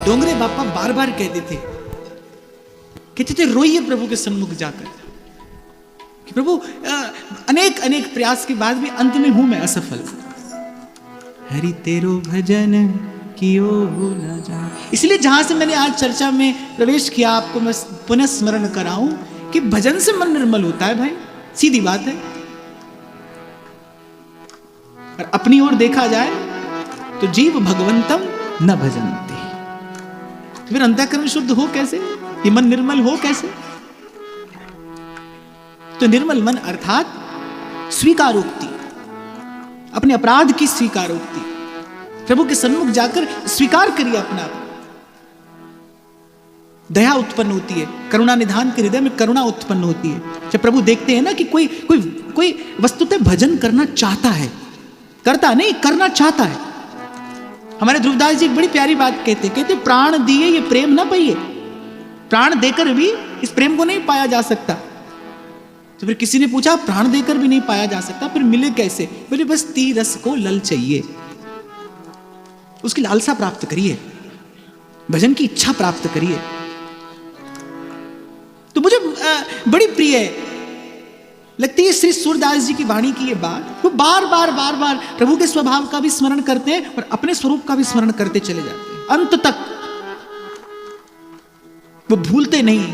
डोंगरे बापा बार बार कहते थे रोइए प्रभु के सन्मुख जाकर कि प्रभु अनेक अनेक प्रयास के बाद भी अंत में हूं मैं असफल। हरि तेरो भजन कियो न जा। इसलिए जहां से मैंने आज चर्चा में प्रवेश किया आपको मैं पुनः स्मरण कराऊं कि भजन से मन निर्मल होता है भाई, सीधी बात है। और अपनी ओर देखा जाए तो जीव भगवंतम न भजन्ते, तो फिर अंतःकरण शुद्ध हो कैसे, ये मन निर्मल हो कैसे? तो निर्मल मन अर्थात स्वीकारोक्ति, अपने अपराध की स्वीकारोक्ति, प्रभु के सन्मुख जाकर स्वीकार करिए अपना। दया उत्पन्न होती है, करुणा निधान के हृदय में करुणा उत्पन्न होती है। जब प्रभु देखते हैं ना कि कोई वस्तुतः भजन करना चाहता है, करता नहीं करना चाहता है। हमारे ध्रुवदास जी एक बड़ी प्यारी बात कहते प्राण दिए ये प्रेम ना पाइए। प्राण देकर भी इस प्रेम को नहीं पाया जा सकता। तो फिर किसी ने पूछा प्राण देकर भी नहीं पाया जा सकता, फिर मिले कैसे? बोले बस ती रस को लल चाहिए, उसकी लालसा प्राप्त करिए, भजन की इच्छा प्राप्त करिए। तो मुझे बड़ी प्रिय लगती है श्री सूरदास जी की वाणी की ये बात। वो बार बार प्रभु के स्वभाव का भी स्मरण करते हैं और अपने स्वरूप का भी स्मरण करते चले जाते हैं। अंत तक वो भूलते नहीं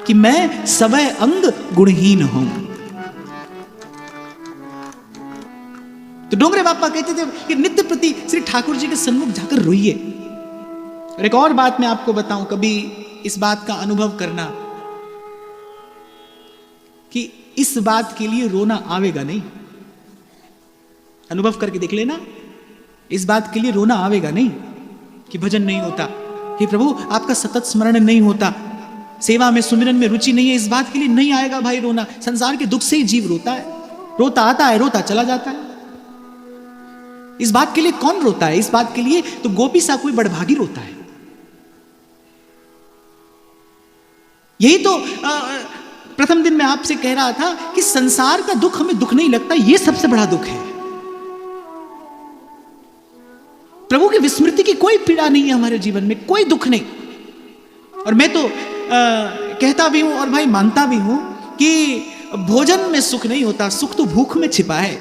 कि मैं सवै अंग गुणहीन हूं। तो डोंगरे बापा कहते थे कि नित्य प्रति श्री ठाकुर जी के सन्मुख जाकर रोइए। और एक और बात मैं आपको बताऊं, कभी इस बात का अनुभव करना कि इस बात के लिए रोना आवेगा नहीं। अनुभव करके देख लेना, इस बात के लिए रोना आवेगा नहीं कि भजन नहीं होता, कि प्रभु आपका सतत स्मरण नहीं होता, सेवा में सुमिरन में रुचि नहीं है, इस बात के लिए नहीं आएगा भाई रोना। संसार के दुख से ही जीव रोता है, रोता आता है रोता चला जाता है। इस बात के लिए कौन रोता है? इस बात के लिए तो गोपी सा कोई बड़भागी रोता है। यही तो प्रथम दिन मैं आपसे कह रहा था कि संसार का दुख हमें दुख नहीं लगता, यह सबसे बड़ा दुख है। प्रभु की विस्मृति की कोई पीड़ा नहीं है हमारे जीवन में, कोई दुख नहीं। और मैं तो कहता भी हूं और भाई मानता भी हूं कि भोजन में सुख नहीं होता, सुख तो भूख में छिपा है।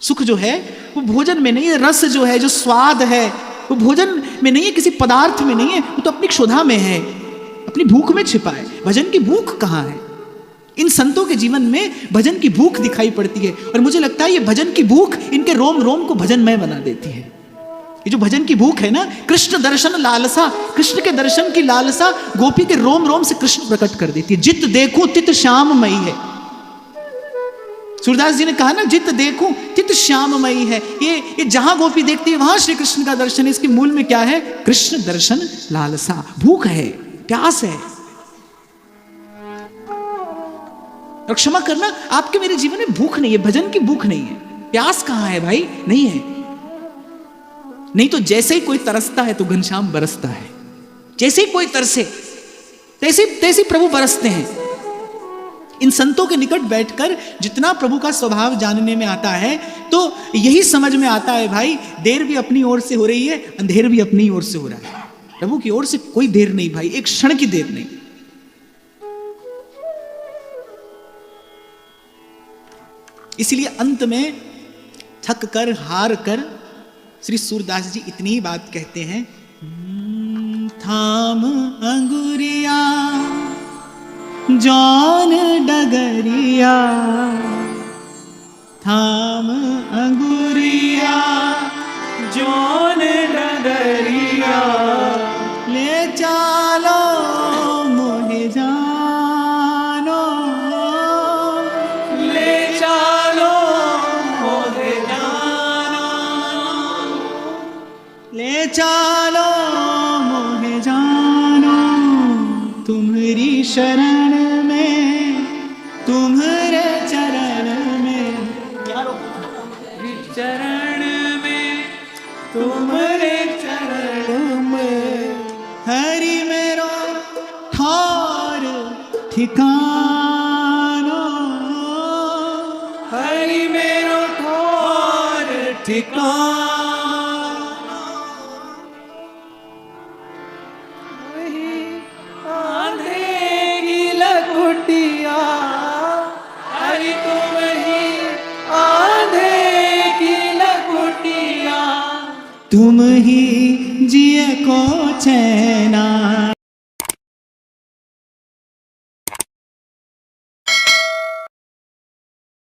सुख जो है वो भोजन में नहीं है, रस जो है, जो स्वाद है वो भोजन में नहीं है, किसी पदार्थ में नहीं है, वो तो अपनी क्षुधा में है, अपनी भूख में छिपा है। भजन की भूख कहां है? इन संतों के जीवन में भजन की भूख दिखाई पड़ती है। और मुझे लगता है ये भजन की भूख इनके रोम रोम को भजनमय बना देती है। ये जो भजन की भूख है ना, कृष्ण दर्शन लालसा, कृष्ण के दर्शन की लालसा गोपी के रोम रोम से कृष्ण प्रकट कर देती है। जित देखूं तित श्याममयी है। सूरदास जी ने कहा ना, जित देखूं तित श्याममयी है। ये जहां गोपी देखती है वहां श्री कृष्ण का दर्शन है। इसके मूल में क्या है? कृष्ण दर्शन लालसा, भूख है, प्यास है। और क्षमा करना, आपके मेरे जीवन में भूख नहीं है, भजन की भूख नहीं है। प्यास कहां है भाई? नहीं है। नहीं तो जैसे ही कोई तरसता है तो घनश्याम बरसता है, जैसे ही कोई तरसे तैसे प्रभु बरसते हैं। इन संतों के निकट बैठकर जितना प्रभु का स्वभाव जानने में आता है तो यही समझ में आता है भाई, देर भी अपनी ओर से हो रही है, अंधेर भी अपनी ओर से हो रहा है। प्रभु की ओर से कोई देर नहीं भाई, एक क्षण की देर नहीं। इसलिए अंत में थक कर हार कर श्री सूरदास जी इतनी ही बात कहते हैं, थाम अंगुरिया जौन डगरिया, थाम अंगुरिया जौन डगरिया, ले चालो मोहे जानो, ले चालो मोहे जानो, ले चालो मोहे जानो, तुम्हारी शरण में, तुम्हारे चरण में, चरण में, तुम्हारे चरण में, हरि मेरो ठार ठिकानो, हरि मेरो ठार ठिकानो। तुम ही जिए को चैना।